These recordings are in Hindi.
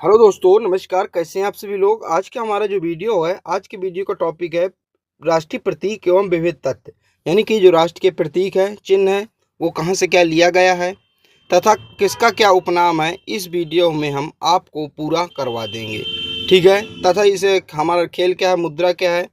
हेलो दोस्तों, नमस्कार। कैसे हैं आप सभी लोग। आज का हमारा जो वीडियो है, आज के वीडियो का टॉपिक है राष्ट्रीय प्रतीक एवं विविध तथ्य। यानी कि जो राष्ट्र के प्रतीक है, चिन्ह है, वो कहाँ से क्या लिया गया है तथा किसका क्या उपनाम है, इस वीडियो में हम आपको पूरा करवा देंगे। ठीक है। तथा इसे हमारा खेल क्या है, मुद्रा क्या है,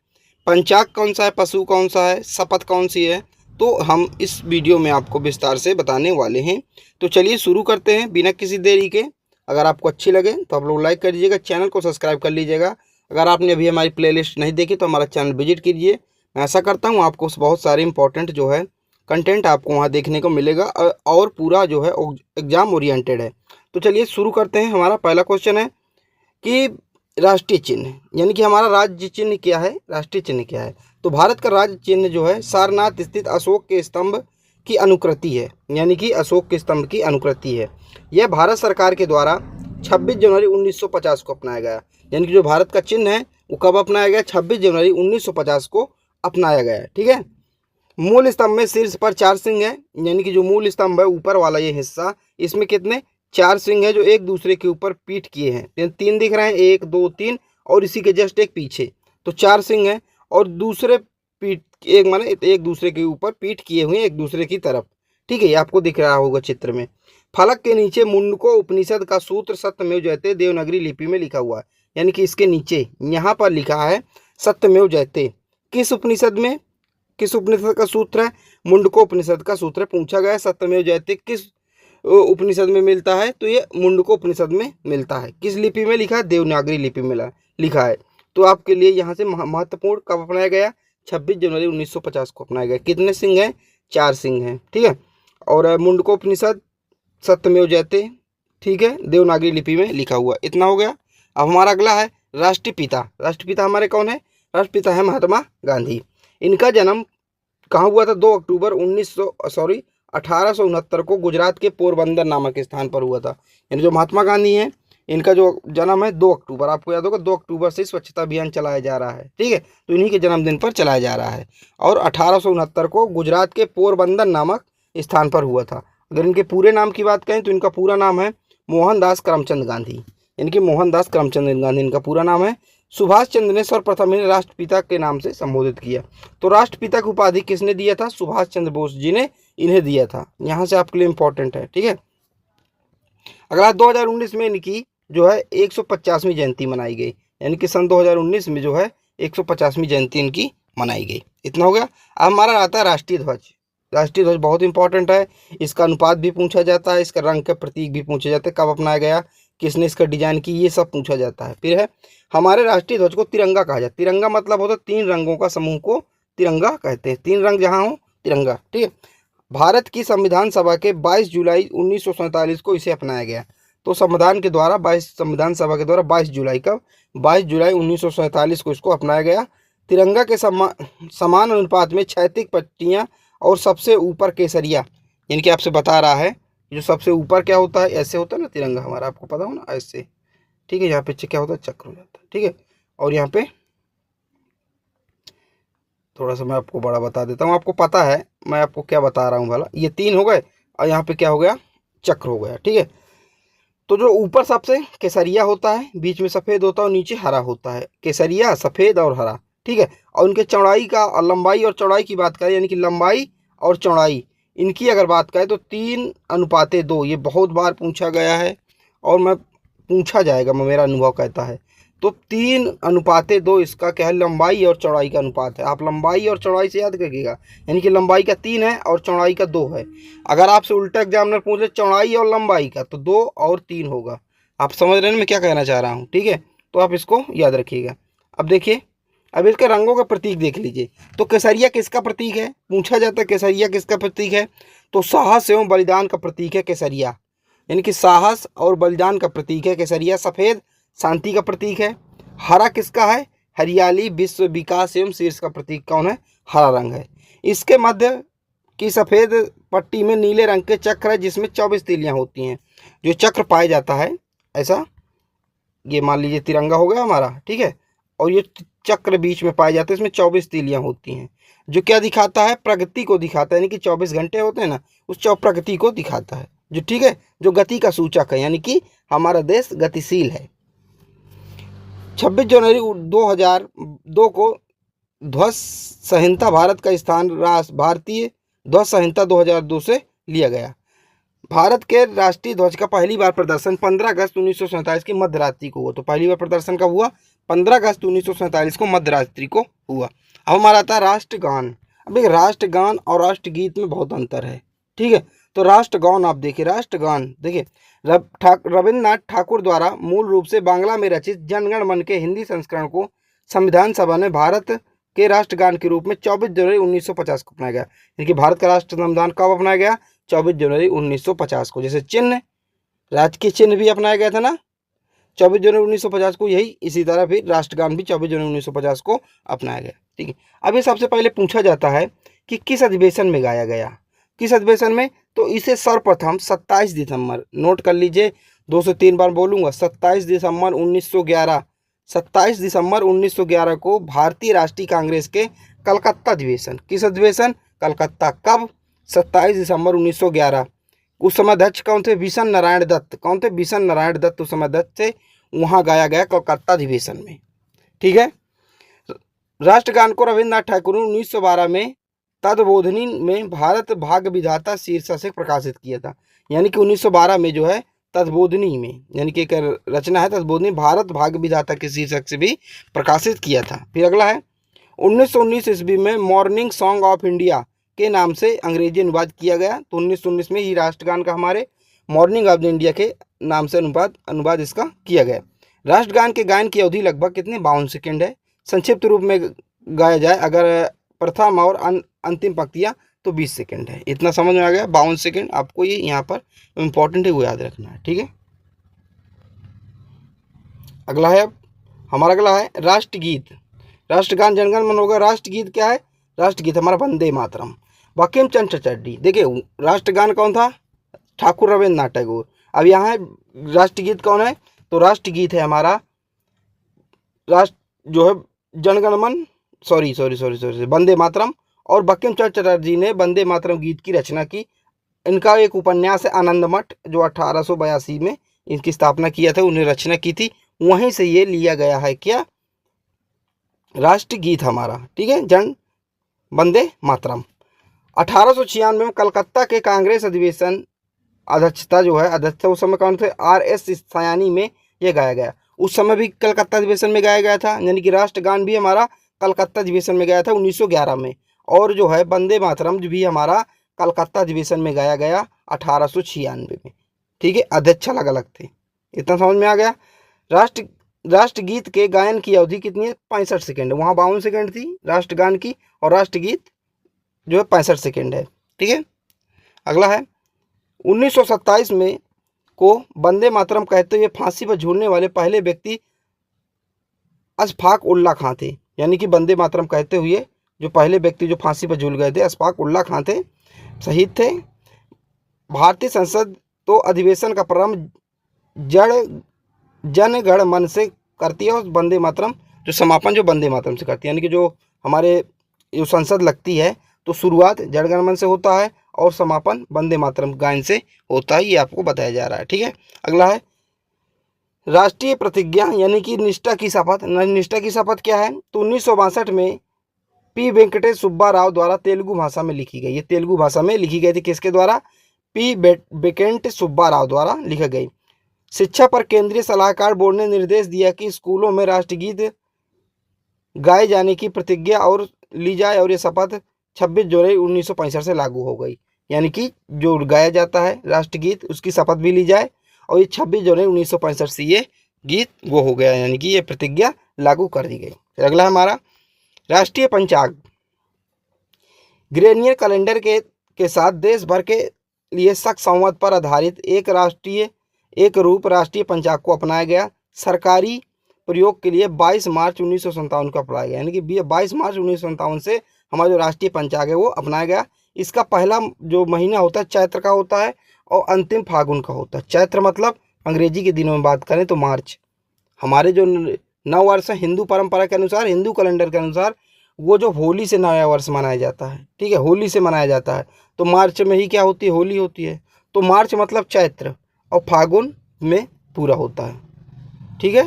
पंचांग कौन सा है, पशु कौन सा है, शपथ कौन सी है, तो हम इस वीडियो में आपको विस्तार से बताने वाले हैं। तो चलिए शुरू करते हैं बिना किसी देरी के। अगर आपको अच्छी लगे तो आप लोग लाइक कर दीजिएगा, चैनल को सब्सक्राइब कर लीजिएगा। अगर आपने अभी हमारी प्लेलिस्ट नहीं देखी तो हमारा चैनल विजिट कीजिए। मैं ऐसा करता हूँ आपको बहुत सारे इंपॉर्टेंट जो है कंटेंट आपको वहाँ देखने को मिलेगा और पूरा जो है एग्जाम ओरिएंटेड है। तो चलिए शुरू करते हैं। हमारा पहला क्वेश्चन है कि राष्ट्रीय चिन्ह यानी कि हमारा राज्य चिन्ह क्या है, राष्ट्रीय चिन्ह क्या है। तो भारत का राज्य चिन्ह जो है सारनाथ स्थित अशोक के स्तंभ की अनुकृति है, यानी कि अशोक के स्तंभ की अनुकृति है। यह भारत सरकार के द्वारा 26 जनवरी 1950 को अपनाया गया। यानी कि जो भारत का चिन्ह है वो कब अपनाया गया, 26 जनवरी 1950 को अपनाया गया है। ठीक है। मूल स्तंभ में शीर्ष पर 4 सिंह है, यानी कि जो मूल स्तंभ है ऊपर वाला ये हिस्सा, इसमें कितने 4 सिंह है जो एक दूसरे के ऊपर पीठ किए हैं। 3 दिख रहे हैं, 1 2 3, और इसी के जस्ट एक पीछे तो 4 सिंह है। और दूसरे पीठ एक माने एक दूसरे के ऊपर पीठ किए हुए एक दूसरे की तरफ। ठीक है, ये आपको दिख रहा होगा चित्र में। फलक के नीचे मुंडको उपनिषद का सूत्र सत्यमेव जयते देवनागरी लिपि में लिखा हुआ है। यानी कि इसके नीचे यहाँ पर लिखा है सत्यमेव जयते। किस उपनिषद में, किस उपनिषद का सूत्र है, मुंडको उपनिषद का सूत्र है। पूछा गया सत्यमेव जयते किस उपनिषद में मिलता है, तो ये मुंडको उपनिषद में मिलता है। किस लिपि में लिखा है, देवनागरी लिपि में लिखा है। तो आपके लिए यहाँ से महत्वपूर्ण कब अपनाया गया, 26 जनवरी 1950 को अपनाया गया। कितने सिंह हैं, 4 सिंह हैं। ठीक है। और मुंडको उपनिषद सत्यमेव जयते, ठीक है, देवनागरी लिपि में लिखा हुआ। इतना हो गया। अब हमारा अगला है राष्ट्रपिता। राष्ट्रपिता हमारे कौन है, राष्ट्रपिता है महात्मा गांधी। इनका जन्म कहाँ हुआ था, 2 अक्टूबर 1869 को गुजरात के पोरबंदर नामक स्थान पर हुआ था। यानी जो महात्मा गांधी हैं इनका जो जन्म है 2 अक्टूबर, आपको याद होगा 2 अक्टूबर से स्वच्छता अभियान चलाया जा रहा है। ठीक है, तो इन्हीं के जन्मदिन पर चलाया जा रहा है। और 1869 को गुजरात के पोरबंदर नामक स्थान पर हुआ था। अगर इनके पूरे नाम की बात करें तो इनका पूरा नाम है मोहनदास करमचंद गांधी। इनके मोहनदास करमचंद गांधी इनका पूरा नाम है। सुभाष चंद्र ने सर्वप्रथम इन्हें राष्ट्रपिता के नाम से संबोधित किया। तो राष्ट्रपिता की उपाधि किसने दिया था, सुभाष चंद्र बोस जी ने इन्हें दिया था। यहाँ से आपके लिए इंपॉर्टेंट है। ठीक है। अगला 2019 में इनकी जो है 150वीं जयंती मनाई गई। यानी कि सन 2019 में जो है 150वीं जयंती इनकी मनाई गई। इतना हो गया। अब हमारा आता है राष्ट्रीय ध्वज। राष्ट्रीय ध्वज बहुत इंपॉर्टेंट है। इसका अनुपात भी पूछा जाता है, इसका रंग का प्रतीक भी पूछे जाते हैं, कब अपनाया गया, किसने इसका डिजाइन की, ये सब पूछा जाता है। फिर है हमारे राष्ट्रीय ध्वज को तिरंगा कहा जाता है। तिरंगा मतलब होता है 3 रंगों का समूह को तिरंगा कहते हैं। 3 रंग जहाँ हो तिरंगा। ठीक है। भारत की संविधान सभा के 22 जुलाई 1947 को इसे अपनाया गया। तो संविधान के द्वारा 22 जुलाई का 22 जुलाई 1947 को इसको अपनाया गया। तिरंगा के समान अनुपात में क्षैतिज पट्टियाँ और सबसे ऊपर केसरिया, यानी कि आपसे बता रहा है जो सबसे ऊपर क्या होता है, ऐसे होता है ना तिरंगा हमारा, आपको पता हो ना, ऐसे। ठीक है। यहाँ पे क्या होता है, चक्र हो जाता है। ठीक है। और यहाँ पे थोड़ा सा मैं आपको बड़ा बता देता हूँ, आपको पता है मैं आपको क्या बता रहा हूँ भला। ये 3 हो गए और यहाँ पे क्या हो गया, चक्र हो गया। ठीक है। तो जो ऊपर सबसे केसरिया होता है, बीच में सफ़ेद होता है और नीचे हरा होता है। केसरिया, सफ़ेद और हरा। ठीक है। और उनके चौड़ाई का, लंबाई और चौड़ाई की बात करें, यानी कि लंबाई और चौड़ाई इनकी अगर बात करें तो 3:2। ये बहुत बार पूछा गया है और मैं पूछा जाएगा, मेरा अनुभव कहता है। तो 3:2 इसका क्या है, लंबाई और चौड़ाई का अनुपात है। आप लंबाई और चौड़ाई से याद रखिएगा। यानी कि लंबाई का 3 है और चौड़ाई का 2 है। अगर आपसे उल्टा एग्जामिनर पूछ ले चौड़ाई और लंबाई का, तो 2 और 3 होगा। आप समझ रहे हैं मैं क्या कहना चाह रहा हूँ। ठीक है। तो आप इसको याद रखिएगा। अब देखिए, अब इसके रंगों का प्रतीक देख लीजिए। तो केसरिया किसका प्रतीक है, पूछा जाता है केसरिया किसका प्रतीक है, तो साहस एवं बलिदान का प्रतीक है केसरिया। यानी कि साहस और बलिदान का प्रतीक है केसरिया। सफ़ेद शांति का प्रतीक है। हरा किसका है, हरियाली, विश्व विकास एवं शीर्ष का प्रतीक कौन है, हरा रंग है। इसके मध्य की सफ़ेद पट्टी में नीले रंग के चक्र है जिसमें 24 तीलियाँ होती हैं। जो चक्र पाया जाता है ऐसा, ये मान लीजिए तिरंगा हो गया हमारा। ठीक है। और ये चक्र बीच में पाए जाते हैं, इसमें 24 तीलियाँ होती हैं। जो क्या दिखाता है, प्रगति को दिखाता है। यानी कि 24 घंटे होते हैं ना, उस प्रगति को दिखाता है। जो ठीक है, जो गति का सूचक है, यानी कि हमारा देश गतिशील है। 26 जनवरी 2002 को ध्वज संहिता भारत का स्थान भारतीय ध्वज संहिता 2002 से लिया गया। भारत के राष्ट्रीय ध्वज का पहली बार प्रदर्शन 15 अगस्त 1947 की मध्य रात्रि को हुआ। तो पहली बार प्रदर्शन कब हुआ? 15 अगस्त 1947 को मध्य रात्रि को हुआ। अब हमारा आता है राष्ट्रगान। अब देखिए राष्ट्रगान और राष्ट्रगीत में बहुत अंतर है, ठीक है। तो राष्ट्रगान आप देखिए, राष्ट्रगान देखिए रविन्द्रनाथ ठाकुर द्वारा मूल रूप से बांग्ला में रचित जनगण मन के हिंदी संस्करण को संविधान सभा ने भारत के राष्ट्रगान के रूप में 24 जनवरी 1950 को अपनाया गया। यानी कि भारत का राष्ट्र संविधान कब अपनाया गया? 24 जनवरी 1950 को। जैसे चिन्ह, राज्य के चिन्ह भी अपनाया गया था ना 24 जनवरी 1950 को, यही इसी तरह फिर राष्ट्रगान भी 24 जनवरी 1950 को अपनाया गया, ठीक है। अब ये सबसे पहले पूछा जाता है कि किस अधिवेशन में गाया गया, किस अधिवेशन में? तो इसे सर्वप्रथम 27 दिसंबर, नोट कर लीजिए, 2 से 3 बार बोलूँगा, 27 दिसंबर 1911, 27 दिसंबर 1911 को भारतीय राष्ट्रीय कांग्रेस के कलकत्ता अधिवेशन, किस अधिवेशन? कलकत्ता। कब? 27 दिसंबर 1911। उस समय अध्यक्ष कौन थे? बिशन नारायण दत्त। कौन थे? बिशन नारायण दत्त उस समय अध्यक्ष थे। वहाँ गाया गया कलकत्ता अधिवेशन में, ठीक है। राष्ट्रगान को रविन्द्रनाथ ठाकुर ने 1912 में तद्बोधनी में भारत भाग्य विधाता शीर्षक से प्रकाशित किया था। यानी कि 1912 में जो है तद्बोधनी में, यानी कि एक रचना है तद्बोधनी, भारत भाग्य विधाता के शीर्षक से भी प्रकाशित किया था। फिर अगला है 1919 ईस्वी में मॉर्निंग सॉन्ग ऑफ इंडिया के नाम से अंग्रेजी अनुवाद किया गया। तो 1919 में ही राष्ट्रगान का हमारे मॉर्निंग ऑफ इंडिया के नाम से अनुवाद इसका किया गया। राष्ट्रगान के गायन की अवधि लगभग कितने? 52 सेकेंड है। संक्षिप्त रूप में गाया जाए अगर प्रथम और अंतिम पंक्तियाँ तो 20 सेकेंड है। इतना समझ में आ गया? 52 सेकेंड आपको ये यहाँ पर इम्पोर्टेंट है, वो याद रखना है, ठीक है। अगला है, अब हमारा अगला है राष्ट्रगीत। राष्ट्रगान जनगण मन होगा, राष्ट्रगीत क्या है? राष्ट्रगीत हमारा वंदे मातरम। बंकिम चंद्र चटर्जी, देखिए राष्ट्रगान कौन था? ठाकुर रविन्द्रनाथ टैगोर। अब यहाँ है राष्ट्रगीत कौन है? तो राष्ट्रगीत है हमारा जो है जनगण मन, सॉरी वंदे मातरम। और बंकिम चंद्र चटर्जी ने वंदे मातरम गीत की रचना की। इनका एक उपन्यास है आनंद मठ, जो 1882 में इनकी स्थापना किया था, उन्हें रचना की थी, वहीं से ये लिया गया है क्या? राष्ट्रगीत हमारा, ठीक है, जन वंदे मातरम। 1896 में कलकत्ता के कांग्रेस अधिवेशन अध्यक्षता उस समय कौन थे? RS सयानी में यह गाया गया। उस समय भी कलकत्ता अधिवेशन में गाया गया था, यानी कि राष्ट्रगान भी हमारा कलकत्ता अधिवेशन में गया था 1911 में। और जो है वंदे मातरम भी हमारा कलकत्ता अधिवेशन में गाया गया 1896 में, ठीक है। अध्यक्ष अलग अलग थे। इतना समझ में आ गया? राष्ट्रगीत के गायन की अवधि कितनी है? 65 सेकेंड। वहाँ 52 सेकेंड थी राष्ट्रगान की, और राष्ट्रगीत जो है 65 सेकेंड है, ठीक है। अगला है 1927 में को वंदे मातरम कहते हुए फांसी पर झूलने वाले पहले व्यक्ति अशफाक उल्ला खां थे। यानी कि वंदे मातरम कहते हुए जो पहले व्यक्ति जो फांसी पर झूल गए थे अशफाक उल्ला खां थे, शहीद थे। भारतीय संसद तो अधिवेशन का प्रारंभ जनगण मन से करती है, और वंदे मातरम जो समापन जो वंदे मातरम से करती है। यानी कि जो हमारे जो संसद लगती है तो शुरुआत जनगण मन से होता है और समापन वंदे मातरम गायन से होता है, ये आपको बताया जा रहा है, ठीक है। अगला है राष्ट्रीय प्रतिज्ञा, यानी कि निष्ठा की शपथ। निष्ठा की शपथ क्या है? तो 1962 में P वेंकटेश सुब्बा राव द्वारा तेलुगु भाषा में लिखी गई। ये तेलुगु भाषा में लिखी गई थी, किसके द्वारा? P वेंकटेश सुब्बा राव द्वारा लिखी गई। शिक्षा पर केंद्रीय सलाहकार बोर्ड ने निर्देश दिया कि स्कूलों में राष्ट्रगीत गाए जाने की प्रतिज्ञा और ली जाए, और ये शपथ 26 जनवरी 1965 से लागू हो गई। यानी कि जो गाया जाता है राष्ट्रगीत उसकी शपथ भी ली जाए, और ये 26 जनवरी 1965 से ये गीत वो हो गया, यानी कि ये प्रतिज्ञा लागू कर दी गई। फिर अगला हमारा राष्ट्रीय पंचांग। ग्रेनियर कैलेंडर के साथ देश भर के लिए शक संवत पर आधारित एक रूप राष्ट्रीय पंचांग को अपनाया गया। सरकारी प्रयोग के लिए 22 मार्च 1957 को अपनाया गया। यानी कि 22 मार्च 1957 से हमारा जो राष्ट्रीय पंचांग है वो अपनाया गया। इसका पहला जो महीना होता है चैत्र का होता है, और अंतिम फागुन का होता है। चैत्र मतलब अंग्रेजी के दिनों में बात करें तो मार्च। हमारे जो नव वर्ष है हिंदू परंपरा के अनुसार, हिंदू कैलेंडर के अनुसार, वो जो होली से नया वर्ष मनाया जाता है, ठीक है, होली से मनाया जाता है। तो मार्च में ही क्या होती है? होली होती है। तो मार्च मतलब चैत्र, और फागुन में पूरा होता है, ठीक है।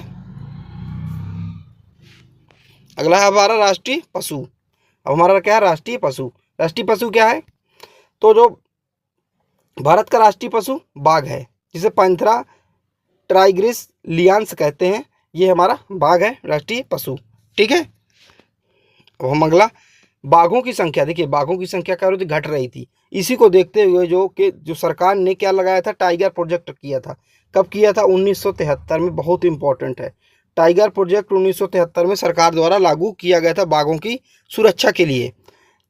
अगला है हमारा राष्ट्रीय पशु। अब हमारा क्या है, राष्ट्रीय पशु। राष्ट्रीय पशु क्या है, तो जो भारत का राष्ट्रीय पशु बाघ है, जिसे पैंथेरा टाइग्रिस लियांस कहते हैं। ये हमारा बाघ है, राष्ट्रीय पशु। ठीक है। अब हम अगला, बाघों की संख्या देखिए, बाघों की संख्या क्या हो रही थी, घट रही थी। इसी को देखते हुए जो सरकार ने क्या लगाया था, टाइगर प्रोजेक्ट किया था। कब किया था, 1973 में। बहुत इंपॉर्टेंट है, टाइगर प्रोजेक्ट 1973 में सरकार द्वारा लागू किया गया था बाघों की सुरक्षा के लिए।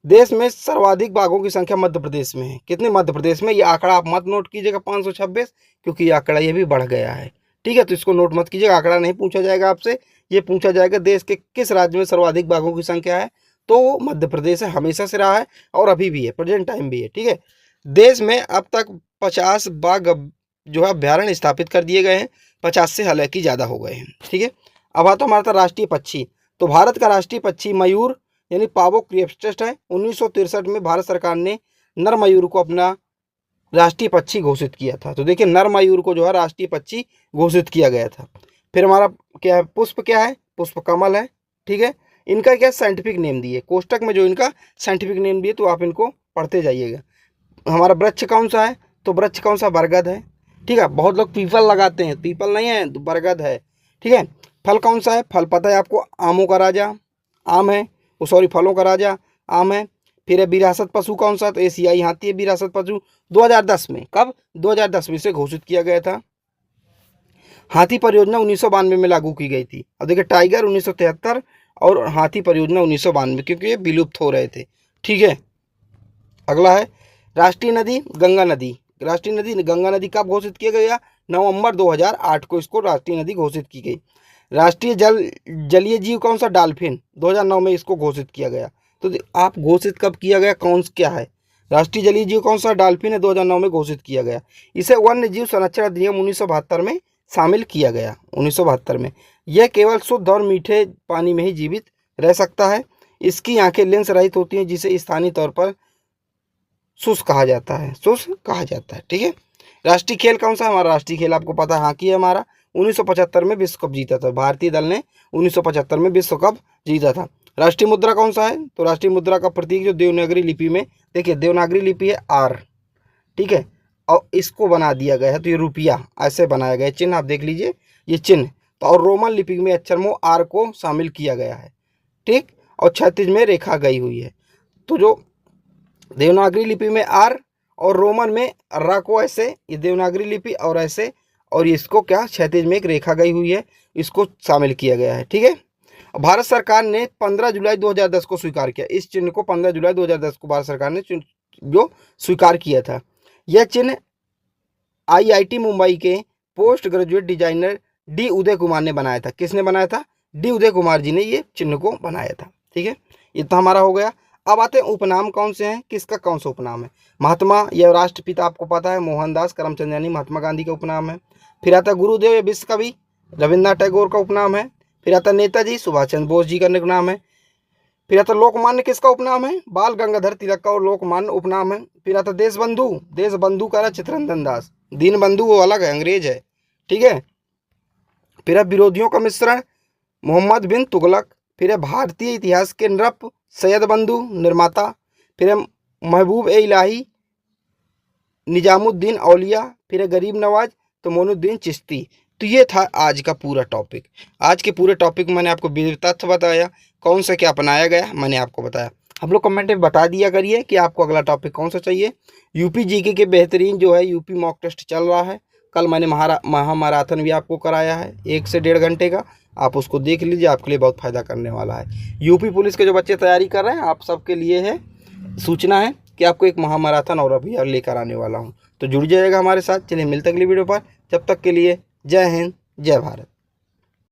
देश में सर्वाधिक बाघों की संख्या मध्य प्रदेश में है। कितने, मध्य प्रदेश में। ये आंकड़ा आप मत नोट कीजिएगा 526, क्योंकि ये आंकड़ा ये भी बढ़ गया है। ठीक है, तो इसको नोट मत कीजिएगा, आंकड़ा नहीं पूछा जाएगा आपसे। ये पूछा जाएगा देश के किस राज्य में सर्वाधिक बाघों की संख्या है, तो मध्य प्रदेश है, हमेशा से रहा है और अभी भी है, प्रेजेंट टाइम भी है। ठीक है। देश में अब तक 50 बाघ जो है अभ्यारण्य स्थापित कर दिए गए हैं, 50 से हालांकि ज़्यादा हो गए हैं। ठीक है। अब आता हमारा था राष्ट्रीय पक्षी। तो भारत का राष्ट्रीय पक्षी मयूर यानी पावो क्रिएप्टेस्ट है। 1963 में भारत सरकार ने नर मयूर को अपना राष्ट्रीय पक्षी घोषित किया था। तो देखिए, नर मयूर को जो है राष्ट्रीय पक्षी घोषित किया गया था। फिर हमारा क्या है, पुष्प क्या है, पुष्प कमल है। ठीक है। इनका क्या साइंटिफिक नेम दिए, कोष्टक में जो इनका साइंटिफिक नेम दिए, तो आप इनको पढ़ते जाइएगा। हमारा वृक्ष कौन सा है, तो वृक्ष कौन सा, बरगद है। ठीक है। बहुत लोग पीपल लगाते हैं, पीपल नहीं है, तो बरगद है। ठीक है। फल कौन सा है, फल पता है आपको, आमों का राजा आम है, वो सॉरी फलों का राजा आम है। फिर है विरासत पशु कौन सा, तो एशियाई हाथी है विरासत पशु। 2010 में, कब, 2010 में से घोषित किया गया था। हाथी परियोजना 1992 में लागू की गई थी। अब देखिए, टाइगर 1973 और हाथी परियोजना 1992, क्योंकि ये विलुप्त हो रहे थे। ठीक है। अगला है राष्ट्रीय नदी गंगा नदी। राष्ट्रीय नदी गंगा नदी कब घोषित किया गया, नवंबर 2008 को इसको राष्ट्रीय नदी घोषित की गई। राष्ट्रीय जलीय जीव कौन सा, डॉल्फिन, 2009 में इसको घोषित किया गया। तो आप घोषित कब किया गया, कौन क्या है, राष्ट्रीय जलीय जीव कौन सा, डॉल्फिन है, 2009 में घोषित किया गया। इसे वन्य जीव संरक्षण अधिनियम 1972 में शामिल किया गया। 1972 में यह केवल शुद्ध और मीठे पानी में ही जीवित रह सकता है। इसकी आंखें लेंस रहित होती हैं, जिसे स्थानीय तौर पर शुष्क कहा जाता है, शुष्क कहा जाता है। ठीक है। राष्ट्रीय खेल कौन सा, हमारा राष्ट्रीय खेल आपको पता है हॉकी है हमारा। 1975 में विश्व कप जीता था भारतीय दल ने, 1975 में विश्व कप जीता था। राष्ट्रीय मुद्रा कौन सा है, तो राष्ट्रीय मुद्रा का प्रतीक जो देवनागरी लिपि में, देखिए देवनागरी लिपि है आर। ठीक है। और इसको बना दिया गया है, तो ये रुपया ऐसे बनाया गया है, चिन्ह आप देख लीजिए, ये चिन्ह। तो और रोमन लिपि में अक्षरमो आर को शामिल किया गया है। ठीक। और क्षैतिज में रेखा गई हुई है। तो जो देवनागरी लिपि में आर और रोमन में रा को ऐसे, ये देवनागरी लिपि और ऐसे, और इसको क्या क्षैतिज में एक रेखा गई हुई है, इसको शामिल किया गया है। ठीक है। भारत सरकार ने 15 जुलाई 2010 को स्वीकार किया, इस चिन्ह को 15 जुलाई 2010 को भारत सरकार ने जो स्वीकार किया था। यह चिन्ह आईआईटी मुंबई के post graduate designer D Uday Kumar ने बनाया था। किसने बनाया था, डी उदय कुमार जी ने ये चिन्ह को बनाया था। ठीक है। ये तो हमारा हो गया। अब आते हैं उपनाम कौन से हैं, किसका कौन सा उपनाम है। महात्मा या राष्ट्रपिता आपको पता है, मोहनदास करमचंद यानी महात्मा गांधी का उपनाम है। फिर आता गुरुदेव या विश्व कवि रविन्द्रनाथ टैगोर का उपनाम है। फिर आता नेताजी सुभाष चंद्र बोस जी का उपनाम है। फिर आता लोकमान्य, किसका उपनाम है, बाल गंगाधर तिलक का और लोकमान्य उपनाम है। फिर आता देशबंधु, देशबंधु का चित्तरंजन दास। दीनबंधु वो अलग है, अंग्रेज है। ठीक है। फिर है विरोधियों का मिश्रण, मोहम्मद बिन तुगलक। फिर है भारतीय इतिहास के नृप, सैयद बंधु निर्माता। फिर है महबूब ए इलाही, निजामुद्दीन औलिया। फिर है गरीब नवाज, तो मोइनुद्दीन चिश्ती। तो ये था आज का पूरा टॉपिक। आज के पूरे टॉपिक में मैंने आपको तथ्य बताया, कौन सा क्या अपनाया गया मैंने आपको बताया। हम लोग कमेंट में बता दिया करिए कि आपको अगला टॉपिक कौन सा चाहिए। यूपी जीके के बेहतरीन जो है यूपी मॉक टेस्ट चल रहा है। कल मैंने महामैराथन भी आपको कराया है 1 से 1.5 घंटे का, आप उसको देख लीजिए, आपके लिए बहुत फ़ायदा करने वाला है। यूपी पुलिस के जो बच्चे तैयारी कर रहे हैं, आप सबके लिए है सूचना है कि आपको एक महामैराथन और अभी लेकर आने वाला हूँ, तो जुड़ जाइएगा हमारे साथ। चलिए मिलते अगली वीडियो पर, जब तक के लिए जय हिंद जय भारत।